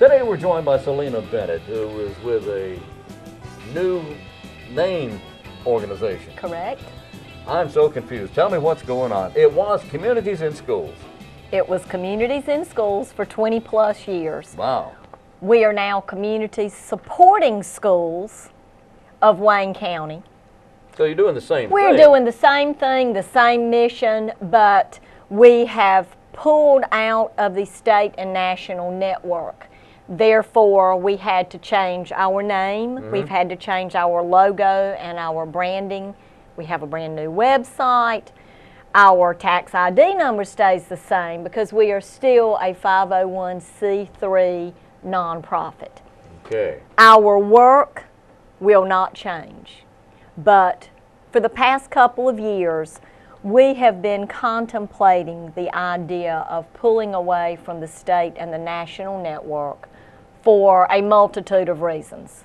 Today we're joined by Selena Bennett, who is with a new name organization. Correct. I'm so confused. Tell me what's going on. It was Communities in Schools. It was Communities in Schools for 20 plus years. Wow. We are now Communities Supporting Schools of Wayne County. So you're doing the same thing. We're doing the same thing, the same mission, but we have pulled out of the state and national network. Therefore, we had to change our name. We've had to change our logo and our branding. We have a brand new website. Our tax ID number stays the same because we are still a 501c3 nonprofit. Okay. Our work will not change, but for the past couple of years, we have been contemplating the idea of pulling away from the state and the national network for a multitude of reasons.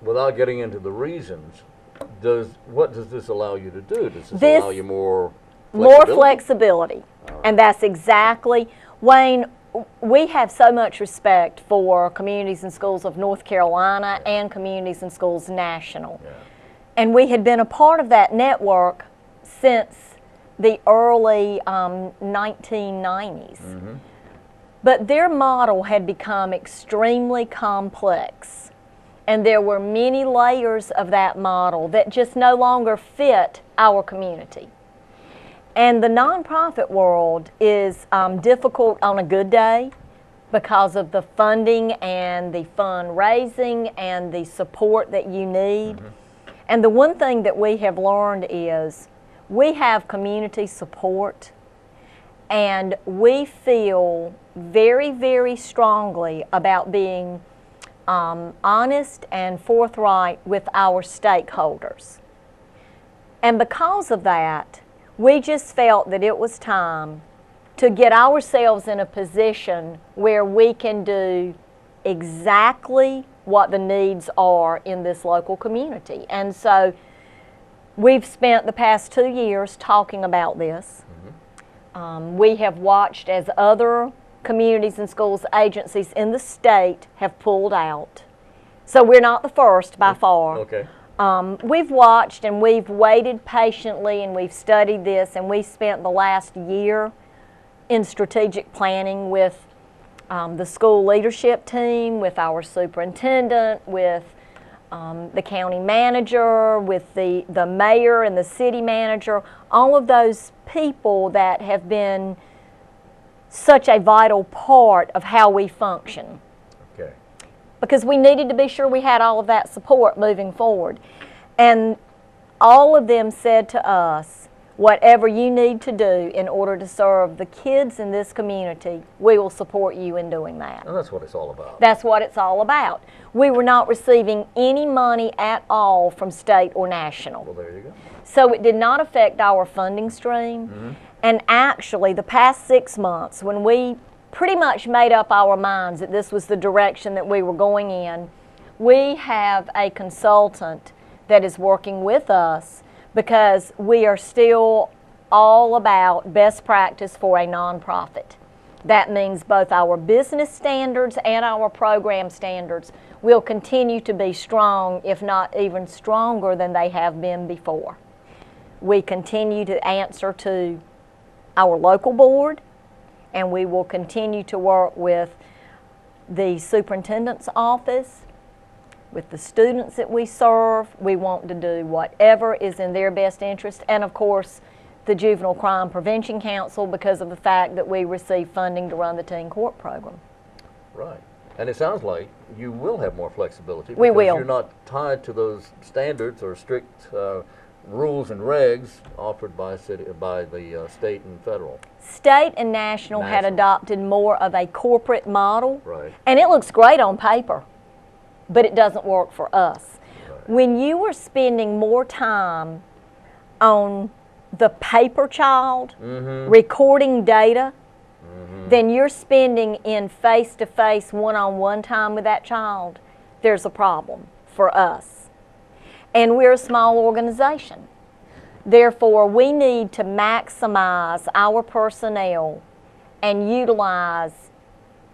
Without getting into the reasons, what does this allow you to do? Does this allow you more flexibility? More flexibility. Right. And that's exactly, Wayne, we have so much respect for Communities in Schools of North Carolina and Communities in Schools National. Yeah. And we had been a part of that network since the early 1990s. But their model had become extremely complex. And there were many layers of that model that just no longer fit our community. And the nonprofit world is difficult on a good day because of the funding and the fundraising and the support that you need. And the one thing that we have learned is we have community support, and we feel very, very strongly about being honest and forthright with our stakeholders. And because of that, we just felt that it was time to get ourselves in a position where we can do exactly what the needs are in this local community. And so we've spent the past 2 years talking about this. We have watched as other Communities in Schools agencies in the state have pulled out. So we're not the first by far. Okay. We've watched and we've waited patiently and we've studied this, and we spent the last year in strategic planning with the school leadership team, with our superintendent, with the county manager, with the mayor and the city manager, all of those people that have been such a vital part of how we function. Okay. Because we needed to be sure we had all of that support moving forward. And all of them said to us, whatever you need to do in order to serve the kids in this community, we will support you in doing that. And that's what it's all about. That's what it's all about. We were not receiving any money at all from state or national. Well, there you go. So it did not affect our funding stream. And actually, the past 6 months, when we pretty much made up our minds that this was the direction that we were going in, we have a consultant that is working with us because we are still all about best practice for a nonprofit. That means both our business standards and our program standards will continue to be strong, if not even stronger than they have been before. We continue to answer to our local board, and we will continue to work with the superintendent's office, with the students that we serve. We want to do whatever is in their best interest, and of course the Juvenile Crime Prevention Council, because of the fact that we receive funding to run the teen court program. Right. And it sounds like you will have more flexibility. We will. Because you're not tied to those standards or strict rules and regs offered by the state and federal. State and national had adopted more of a corporate model. Right. And it looks great on paper, but it doesn't work for us. Right. When you are spending more time on the paper child, recording data, than you're spending in face-to-face, one-on-one time with that child, there's a problem for us. And we're a small organization. Therefore, we need to maximize our personnel and utilize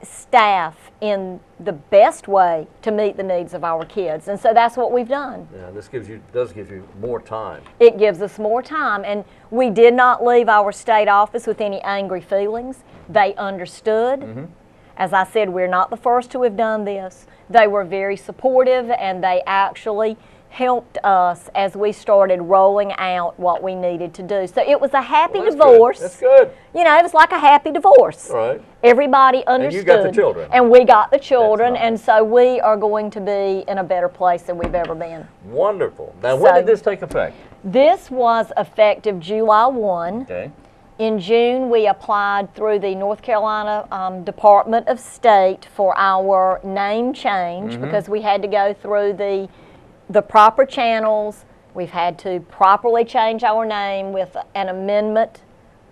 staff in the best way to meet the needs of our kids. And so that's what we've done. Yeah, this does give you more time. It gives us more time, and we did not leave our state office with any angry feelings. They understood. As I said, we're not the first to have done this. They were very supportive, and they actually helped us as we started rolling out what we needed to do. So it was a happy divorce. That's good. You know, it was like a happy divorce. Right. Everybody understood. And you got the children. And we got the children, nice. and so we are going to be in a better place than we've ever been. Wonderful. Now, when did this take effect? This was effective July 1. Okay. In June, we applied through the North Carolina Department of State for our name change because we had to go through the proper channels. We've had to properly change our name with an amendment,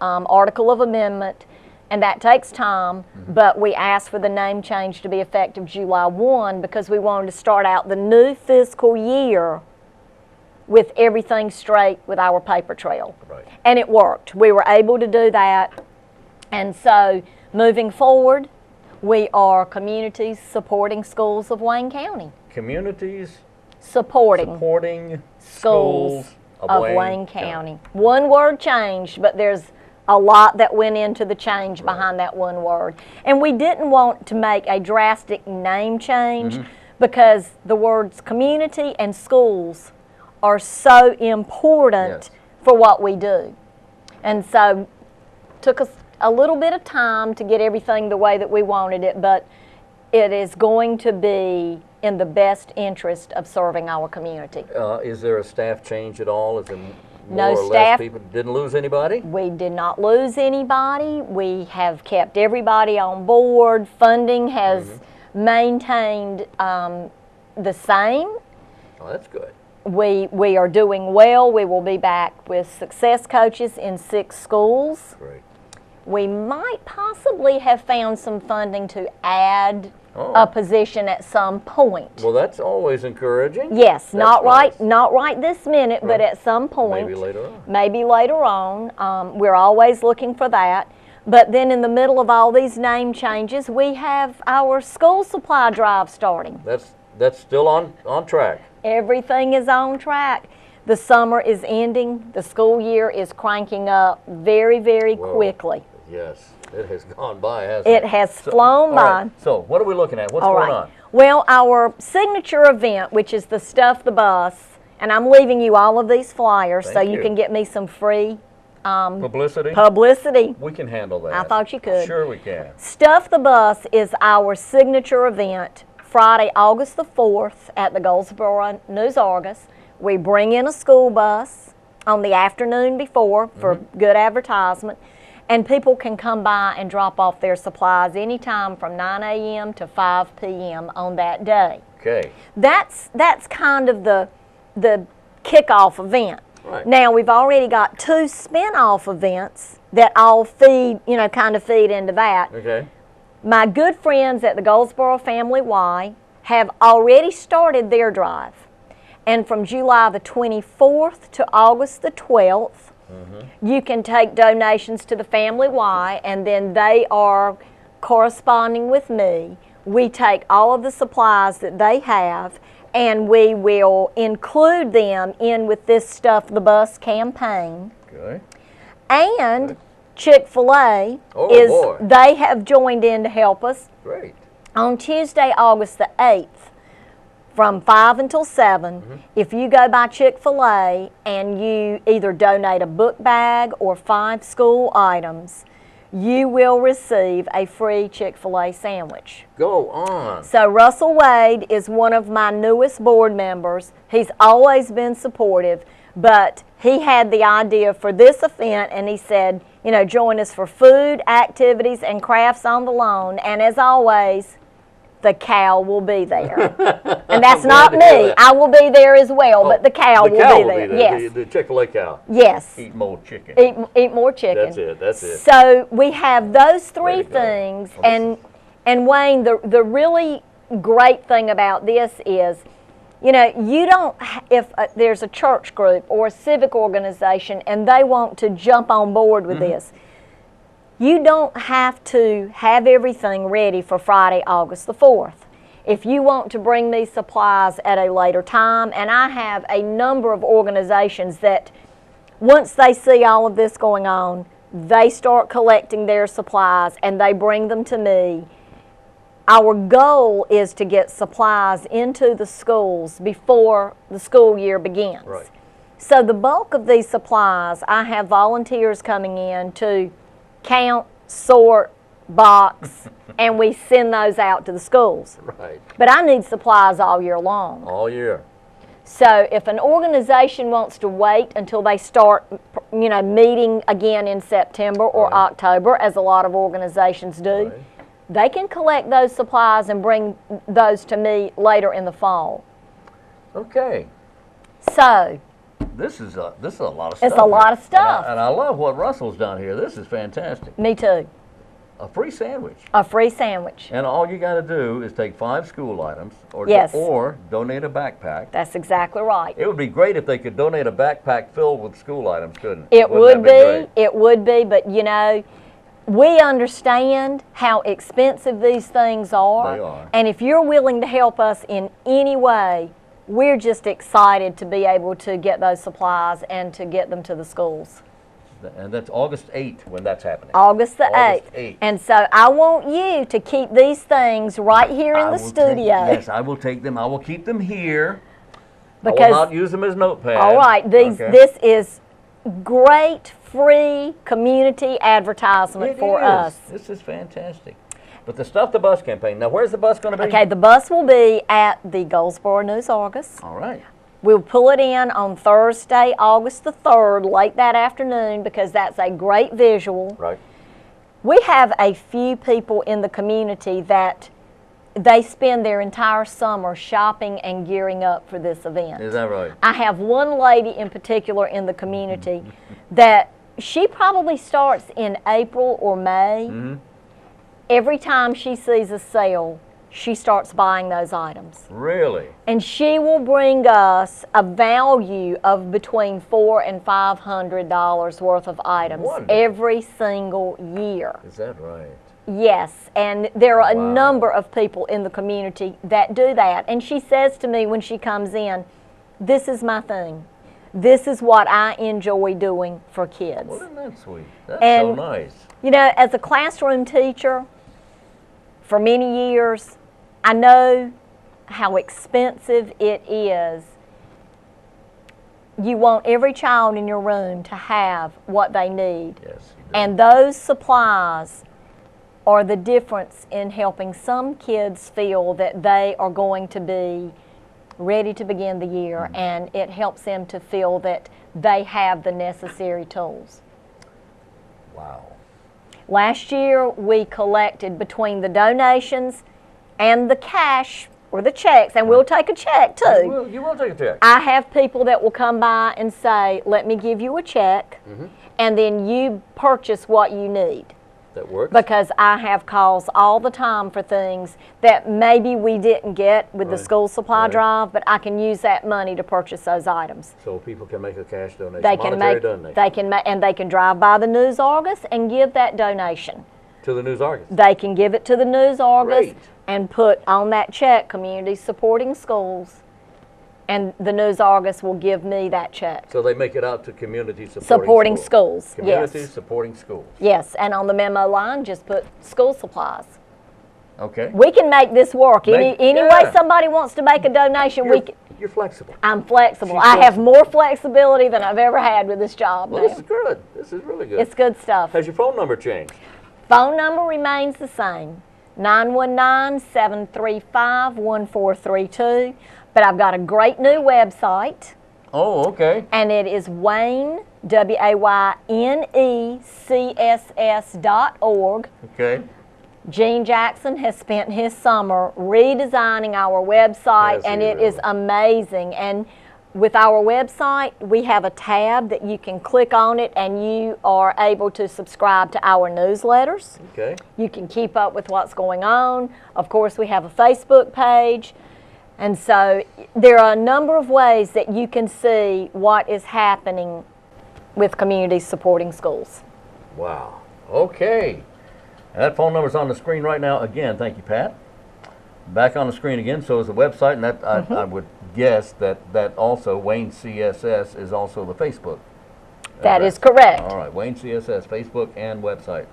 article of amendment, and that takes time, but we asked for the name change to be effective July 1 because we wanted to start out the new fiscal year with everything straight with our paper trail. Right. And it worked. We were able to do that. And so moving forward, we are Communities Supporting Schools of Wayne County. Communities Supporting schools of Wayne County. One word changed, but there's a lot that went into the change behind that one word. And we didn't want to make a drastic name change because the words community and schools are so important for what we do. And so it took us a little bit of time to get everything the way that we wanted it, but it is going to be in the best interest of serving our community. Is there a staff change at all? Is there No more or staff. less people? Didn't lose anybody? We did not lose anybody. We have kept everybody on board. Funding has maintained the same. Oh, that's good. We are doing well. We will be back with success coaches in 6 schools. Great. We might possibly have found some funding to add a position at some point. Well, that's always encouraging. Yes, That's not nice. right this minute, but at some point. Maybe later on. Maybe later on. We're always looking for that. But then in the middle of all these name changes, we have our school supply drive starting. That's still on track. Everything is on track. The summer is ending. The school year is cranking up very, very quickly. Yes, it has gone by, hasn't it? It has flown by. Right. So what are we looking at? What's going on? Well, our signature event, which is the Stuff the Bus, and I'm leaving you all of these flyers so you can get me some free publicity. We can handle that. I thought you could. Sure we can. Stuff the Bus is our signature event, Friday, August the 4th at the Goldsboro News-Argus. We bring in a school bus on the afternoon before for good advertisement, and people can come by and drop off their supplies anytime from 9 a.m. to 5 p.m. on that day. Okay. That's kind of the kickoff event. Right. Now, we've already got 2 spin-off events that all feed into that. Okay. My good friends at the Goldsboro Family Y have already started their drive. And from July the 24th to August the 12th, you can take donations to the Family Y, and then they are corresponding with me. We take all of the supplies that they have, and we will include them in with this Stuff the Bus campaign. Okay. And Chick-fil-A they have joined in to help us. Great. On Tuesday, August the 8th, from 5 until 7, if you go by Chick-fil-A and you either donate a book bag or 5 school items, you will receive a free Chick-fil-A sandwich. Go on. So Russell Wade is one of my newest board members. He's always been supportive, but he had the idea for this event, and he said, join us for food, activities, and crafts on the lawn, and as always, the cow will be there. And that's not me. I will be there as well, but the cow will be there. Yes. The Chick-fil-A cow. Yes. Eat more chicken. Eat more chicken. That's it. So we have those 3 things, and Wayne, the really great thing about this is, you don't, if there's a church group or a civic organization and they want to jump on board with this, You don't have to have everything ready for Friday, August the 4th. If you want to bring me supplies at a later time, and I have a number of organizations that once they see all of this going on, they start collecting their supplies and they bring them to me. Our goal is to get supplies into the schools before the school year begins. Right. So the bulk of these supplies, I have volunteers coming in to count, sort, box, and we send those out to the schools. Right. But I need supplies all year long. All year. So if an organization wants to wait until they start, meeting again in September or Right. October, as a lot of organizations do, Right. they can collect those supplies and bring those to me later in the fall. Okay. So This is a lot of stuff. It's a lot of here. stuff. And I love what Russell's done here. This is fantastic. me too. A free sandwich. A free sandwich. And all you got to do is take 5 school items or, Yes. or donate a backpack. That's exactly right. It would be great if they could donate a backpack filled with school items, couldn't It Wouldn't would that be, great? it would be, but we understand how expensive these things are. They are. And if you're willing to help us in any way, we're just excited to be able to get those supplies and to get them to the schools. And that's August 8th when that's happening. August the August 8th. 8th. And so I want you to keep these things right here in the studio. Yes, I will take them. I will keep them here. I Because, will not use them as notepads. all right, Okay. this is great free community advertisement It for is. us. This is fantastic. But the Stuff the Bus campaign, now where's the bus going to be? Okay, the bus will be at the Goldsboro News-Argus. All right. We'll pull it in on Thursday, August the 3rd, late that afternoon, because that's a great visual. Right. We have a few people in the community that they spend their entire summer shopping and gearing up for this event. Is that right? I have one lady in particular in the community that she probably starts in April or May. Mm-hmm. Every time she sees a sale, she starts buying those items. Really? And she will bring us a value of between $400 and $500 worth of items Wonderful. every single year. Is that right? Yes, and there are a Wow. number of people in the community that do that. And she says to me when she comes in, this is my thing. This is what I enjoy doing for kids. Well, isn't that sweet? That's And- so nice. As a classroom teacher for many years, I know how expensive it is. You want every child in your room to have what they need. Yes. You do. And those supplies are the difference in helping some kids feel that they are going to be ready to begin the year, and it helps them to feel that they have the necessary tools. Wow. Last year, we collected between the donations and the cash or the checks, and we'll take a check too. You will take a check. I have people that will come by and say, let me give you a check, and then you purchase what you need. That works. Because I have calls all the time for things that maybe we didn't get with the Right. school supply Right. drive, but I can use that money to purchase those items. So people can make a cash donation. They can monetary make, donation and they can drive by the News-Argus and give that donation. to the News-Argus. They can give it to the News-Argus Great. and put on that check, community supporting schools, and the News-Argus will give me that check. So they make it out to community Supporting schools, Community yes. supporting schools. Yes, and on the memo line, just put school supplies. Okay. We can make this work. Any way Yeah. somebody wants to make a donation, we can. You're flexible. I'm flexible. She's I have more flexibility than I've ever had with this job Well, now. this is good. This is really good. It's good stuff. Has your phone number changed? Phone number remains the same, 919-735-1432. But I've got a great new website, Oh, okay. and it is Wayne, WAYNECSS.org. Okay. Gene Jackson has spent his summer redesigning our website, Has and he it is really? amazing. And with our website, we have a tab that you can click on it, and you are able to subscribe to our newsletters. Okay. You can keep up with what's going on. Of course, we have a Facebook page. And so there are a number of ways that you can see what is happening with communities supporting schools. Wow. Okay. That phone number's on the screen right now. Again, thank you, Pat. Back on the screen again, so is the website, and that I would guess that also Wayne CSS is also the Facebook. That address. is correct. All right, Wayne CSS, Facebook and website.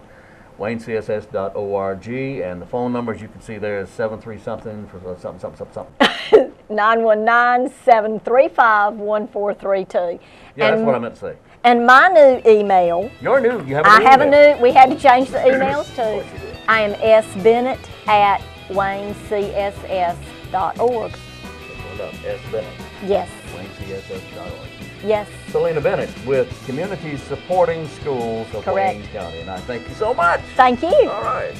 WayneCSS.org, and the phone numbers you can see there is 73-something for something. 919-735-1432. Yeah, that's what I meant to say. And my new email. You're new. You have a I new have email. a new. We had to change the emails Of too. course you did. I am sbennett@waynecss.org. S. Bennett. Yes. WayneCSS.org. Yes. Selena Bennett with Communities Supporting Schools of Correct. Wayne County, and I thank you so much. Thank you. All right.